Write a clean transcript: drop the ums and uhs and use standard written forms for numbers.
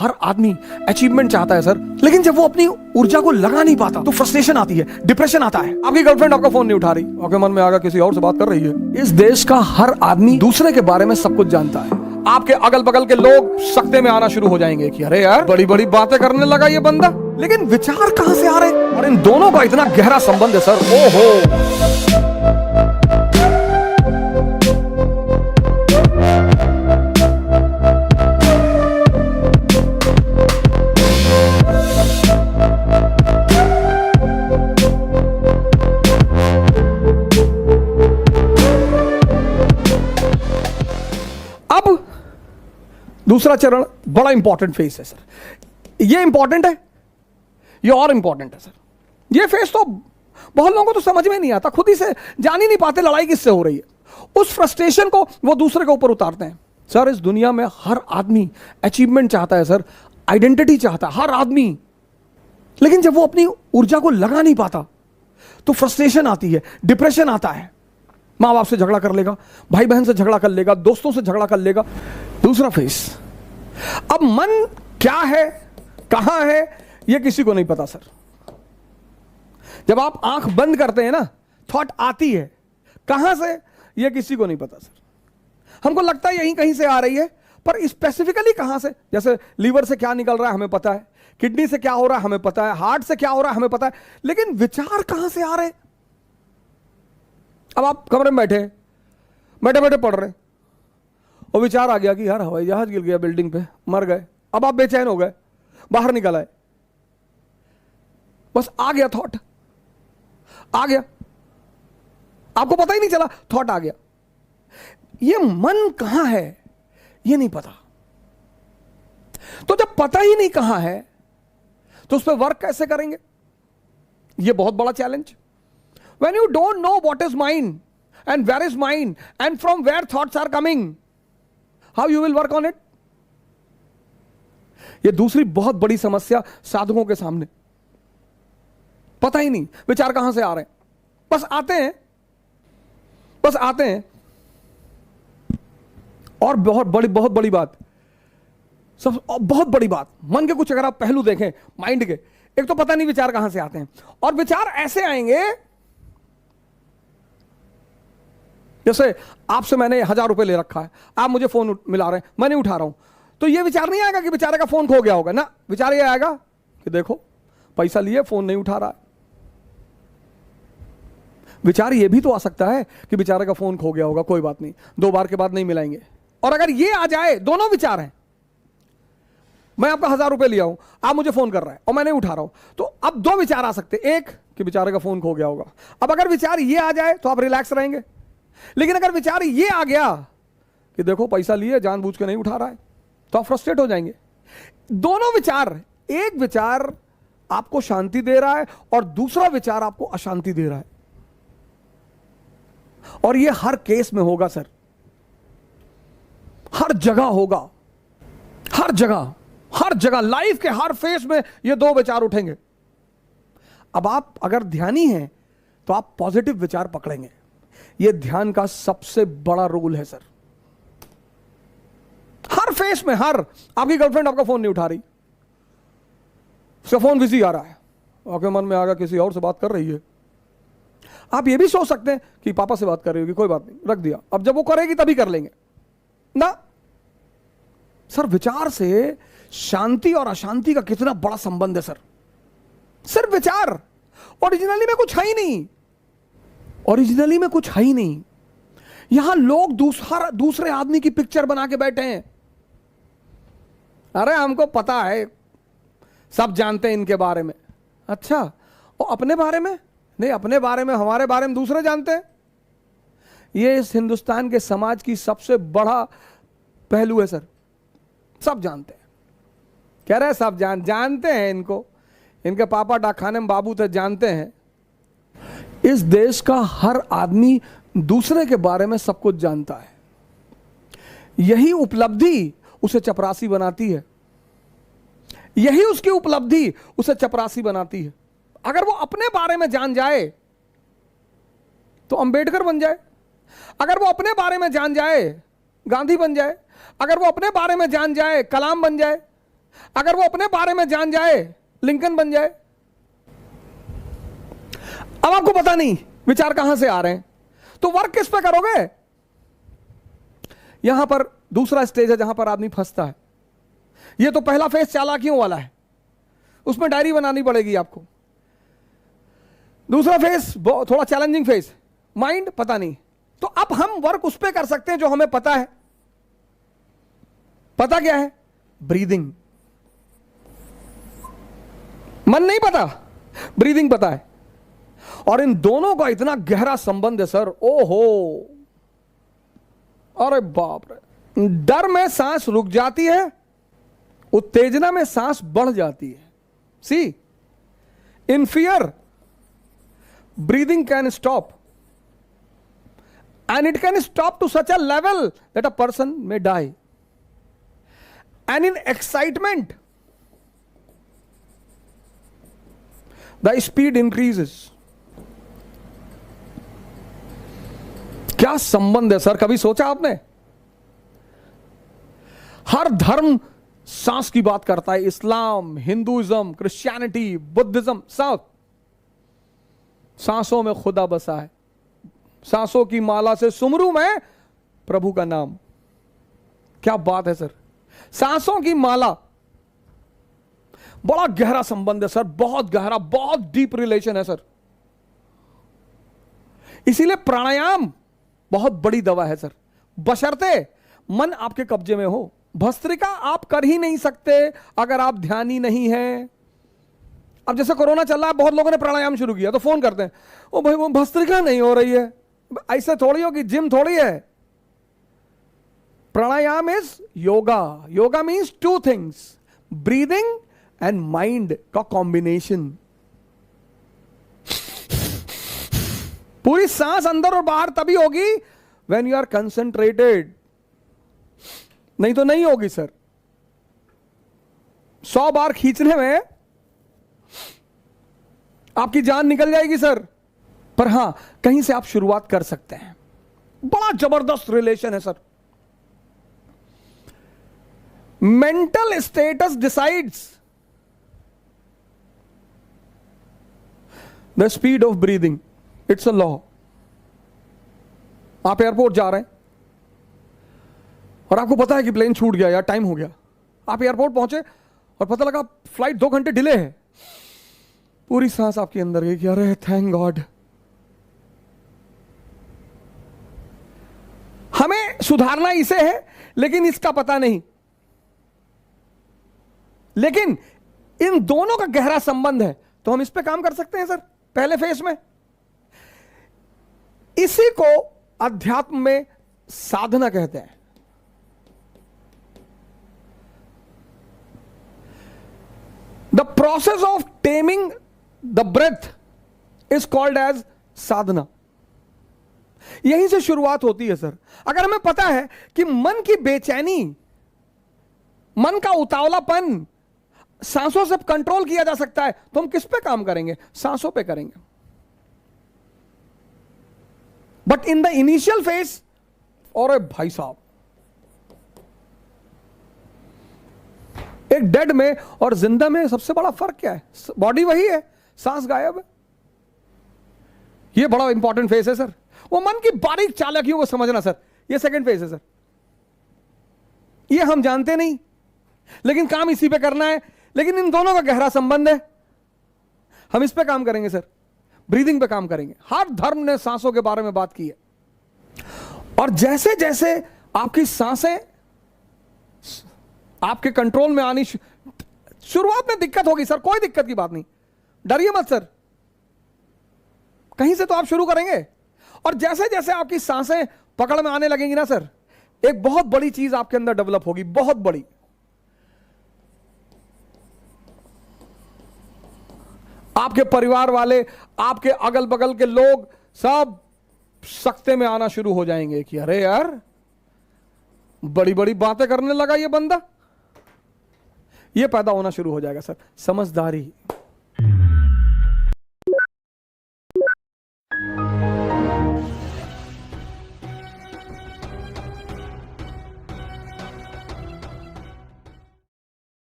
हर आदमी अचीवमेंट चाहता है सर, लेकिन जब वो अपनी ऊर्जा को लगा नहीं पाता तो फ्रस्ट्रेशन आती है, डिप्रेशन आता है। आपकी गर्लफ्रेंड आपका फोन नहीं उठा रही, आपके मन में आगा किसी और से बात कर रही है। इस देश का हर आदमी दूसरे के बारे में सब कुछ जानता है। आपके अगल बगल के लोग सकते में आना शुरू हो जाएंगे कि अरे यार बड़ी बड़ी बातें करने लगा ये बंदा, लेकिन विचार कहां से आ रहे हैं? और इन दोनों का इतना गहरा संबंध है सर। ओहो, दूसरा चरण बड़ा इंपॉर्टेंट फेस है सर। ये इंपॉर्टेंट है, ये और इंपॉर्टेंट है सर। ये फेस तो बहुत लोगों को तो समझ में नहीं आता, खुद ही से जान ही नहीं पाते लड़ाई किससे हो रही है। उस फ्रस्ट्रेशन को वो दूसरे के ऊपर उतारते हैं। सर इस दुनिया में हर आदमी अचीवमेंट चाहता है सर, आइडेंटिटी चाहता है हर आदमी, लेकिन जब वो अपनी ऊर्जा को लगा नहीं पाता तो फ्रस्ट्रेशन आती है, डिप्रेशन आता है। माँ बाप से झगड़ा कर लेगा, भाई बहन से झगड़ा कर लेगा, दोस्तों से झगड़ा कर लेगा। दूसरा फेस, अब मन क्या है, कहां है, यह किसी को नहीं पता सर। जब आप आंख बंद करते हैं ना, थॉट आती है, कहां से यह किसी को नहीं पता सर। हमको लगता है यहीं कहीं से आ रही है, पर स्पेसिफिकली कहां से। जैसे लीवर से क्या निकल रहा है हमें पता है, किडनी से क्या हो रहा है हमें पता है, हार्ट से क्या हो रहा है हमें पता है, लेकिन विचार कहां से आ रहे हैं? अब आप कमरे में बैठे बैठे पढ़ रहे और विचार आ गया कि यार हवाई जहाज गिर गया बिल्डिंग पे, मर गए। अब आप बेचैन हो गए, बाहर निकल आए, बस आ गया थॉट, आ गया, आपको पता ही नहीं चला, थॉट आ गया। ये मन कहां है ये नहीं पता। तो जब पता ही नहीं कहां है तो उस पर वर्क कैसे करेंगे? ये बहुत बड़ा challenge. When you don't know what is mind and where is mind and from where thoughts are coming, how you will work on it? ये दूसरी बहुत बड़ी समस्या साधकों के सामने, पता ही नहीं विचार कहां से आ रहे हैं, बस आते हैं। और बहुत बड़ी बात, बहुत बड़ी बात, मन के कुछ अगर आप पहलू देखें माइंड के, एक तो पता नहीं विचार कहां से आते हैं, और विचार ऐसे आएंगे जैसे आपसे मैंने 1000 रुपए ले रखा है, आप मुझे फोन मिला रहे हैं, मैं नहीं उठा रहा हूं, तो यह विचार नहीं आएगा कि बेचारे का फोन खो गया होगा ना। विचार यह आएगा कि देखो पैसा लिए फोन नहीं उठा रहा है। विचार यह भी तो आ सकता है कि बेचारे का फोन खो गया होगा, कोई बात नहीं, 2 बार के बाद नहीं मिलाएंगे। और अगर यह आ जाए, दोनों विचार हैं, मैं आपका 1000 रुपए लिया हूं, आप मुझे फोन कर रहा है और मैं नहीं उठा रहा हूं, तो अब 2 विचार आ सकते, एक कि बेचारे का फोन खो गया होगा। अब अगर विचार यह आ जाए तो आप रिलैक्स रहेंगे, लेकिन अगर विचार ये आ गया कि देखो पैसा लिए जानबूझ के नहीं उठा रहा है, तो आप फ्रस्ट्रेट हो जाएंगे। दोनों विचार, एक विचार आपको शांति दे रहा है और दूसरा विचार आपको अशांति दे रहा है। और ये हर केस में होगा सर, हर जगह होगा, हर जगह लाइफ के हर फेस में ये 2 विचार उठेंगे। अब आप अगर ध्यानी हैं तो आप पॉजिटिव विचार पकड़ेंगे। यह ध्यान का सबसे बड़ा रोल है सर। हर फेस में, आपकी गर्लफ्रेंड आपका फोन नहीं उठा रही, उसका फोन बिजी आ रहा है, आपके मन में आगा किसी और से बात कर रही है। आप ये भी सोच सकते हैं कि पापा से बात कर रही होगी, कोई बात नहीं, रख दिया, अब जब वो करेगी तभी कर लेंगे ना। सर विचार से शांति और अशांति का कितना बड़ा संबंध है सर। सिर्फ विचार, ओरिजिनली में कुछ है ही नहीं, यहां लोग दूसरे आदमी की पिक्चर बना के बैठे हैं। अरे हमको पता है, सब जानते हैं इनके बारे में। अच्छा, और अपने बारे में नहीं, अपने बारे में, हमारे बारे में दूसरे जानते हैं। ये इस हिंदुस्तान के समाज की सबसे बड़ा पहलू है सर। सब जानते हैं, कह रहे हैं सब जानते हैं इनको, इनके पापा डाकखाने में बाबू थे, जानते हैं। इस देश का हर आदमी दूसरे के बारे में सब कुछ जानता है। यही उपलब्धि उसे चपरासी बनाती है, यही उसकी उपलब्धि उसे चपरासी बनाती है। अगर वो अपने बारे में जान जाए तो अंबेडकर बन जाए, अगर वो अपने बारे में जान जाए गांधी बन जाए, अगर वो अपने बारे में जान जाए कलाम बन जाए, अगर वो अपने बारे में जान जाए, लिंकन बन जाए। अब आपको पता नहीं विचार कहां से आ रहे हैं, तो वर्क किस पे करोगे? यहां पर दूसरा स्टेज है जहां पर आदमी फंसता है। ये तो पहला फेज चालाकियों वाला है, उसमें डायरी बनानी पड़ेगी आपको। दूसरा फेज थोड़ा चैलेंजिंग फेज, माइंड पता नहीं। तो अब हम वर्क उस पर कर सकते हैं जो हमें पता है। पता क्या है? ब्रीदिंग। मन नहीं पता, ब्रीदिंग पता है। और इन दोनों का इतना गहरा संबंध है सर, ओहो, अरे बाप रे। डर में सांस रुक जाती है, उत्तेजना में सांस बढ़ जाती है। See, in fear breathing can stop, and it can stop to such a level that a person may die. And in excitement the speed increases. क्या संबंध है सर, कभी सोचा आपने? हर धर्म सांस की बात करता है, इस्लाम, हिंदुइज्म, क्रिश्चियनिटी, बुद्धिज्म, सब सांसों में खुदा बसा है। सांसों की माला से सुमरू मैं प्रभु का नाम। क्या बात है सर, सांसों की माला, बड़ा गहरा संबंध है सर, बहुत गहरा, बहुत डीप रिलेशन है सर। इसीलिए प्राणायाम बहुत बड़ी दवा है सर, बशर्ते मन आपके कब्जे में हो। भस्त्रिका आप कर ही नहीं सकते अगर आप ध्यानी नहीं हैं। अब जैसे कोरोना चल रहा है, बहुत लोगों ने प्राणायाम शुरू किया तो फोन करते हैं, ओ भाई वो भस्त्रिका नहीं हो रही है। ऐसे थोड़ी हो कि जिम थोड़ी है। Pranayama is yoga. Yoga means two things, breathing and mind का कॉम्बिनेशन। पूरी सांस अंदर और बाहर तभी होगी व्हेन यू आर कंसंट्रेटेड, नहीं तो नहीं होगी सर। 100 बार खींचने में आपकी जान निकल जाएगी सर। पर हां, कहीं से आप शुरुआत कर सकते हैं। बड़ा जबरदस्त रिलेशन है sir. Mental status decides the speed of breathing, it's a law. आप एयरपोर्ट जा रहे हैं और आपको पता है कि प्लेन छूट गया या टाइम हो गया। आप एयरपोर्ट पहुंचे और पता लगा फ्लाइट 2 घंटे डिले है। पूरी सांस आपके अंदर गई कि अरे थैंक गॉड। हमें सुधारना इसे है, लेकिन इसका पता नहीं। लेकिन इन दोनों का गहरा संबंध है, तो हम इस पे काम कर सकते हैं सर पहले फेज में। इसी को अध्यात्म में साधना कहते हैं। The process of taming the breath is called as sadhana. यहीं से शुरुआत होती है सर। अगर हमें पता है कि मन की बेचैनी, मन का उतावलापन सांसों से कंट्रोल किया जा सकता है, तो हम किस पे काम करेंगे? सांसों पे करेंगे। But in the initial phase, और भाई साहब, एक डेड में और जिंदा में सबसे बड़ा फर्क क्या है? बॉडी वही है, सांस गायब है। यह बड़ा इंपॉर्टेंट फेज है सर। वो मन की बारीक चालाकियों को समझना सर, यह सेकंड फेज है सर। ये हम जानते नहीं, लेकिन काम इसी पे करना है। लेकिन इन दोनों का गहरा संबंध है, हम इस पे काम करेंगे सर, ब्रीदिंग पे काम करेंगे। हर धर्म ने सांसों के बारे में बात की है। और जैसे जैसे आपकी सांसें आपके कंट्रोल में आनी, शुरुआत में दिक्कत होगी सर, कोई दिक्कत की बात नहीं, डरिए मत सर, कहीं से तो आप शुरू करेंगे। और जैसे जैसे आपकी सांसें पकड़ में आने लगेंगी ना सर, एक बहुत बड़ी चीज आपके अंदर डेवलप होगी, बहुत बड़ी। आपके परिवार वाले, आपके अगल बगल के लोग सब सख्ते में आना शुरू हो जाएंगे कि अरे यार बड़ी बड़ी बातें करने लगा ये बंदा। ये पैदा होना शुरू हो जाएगा सर, समझदारी।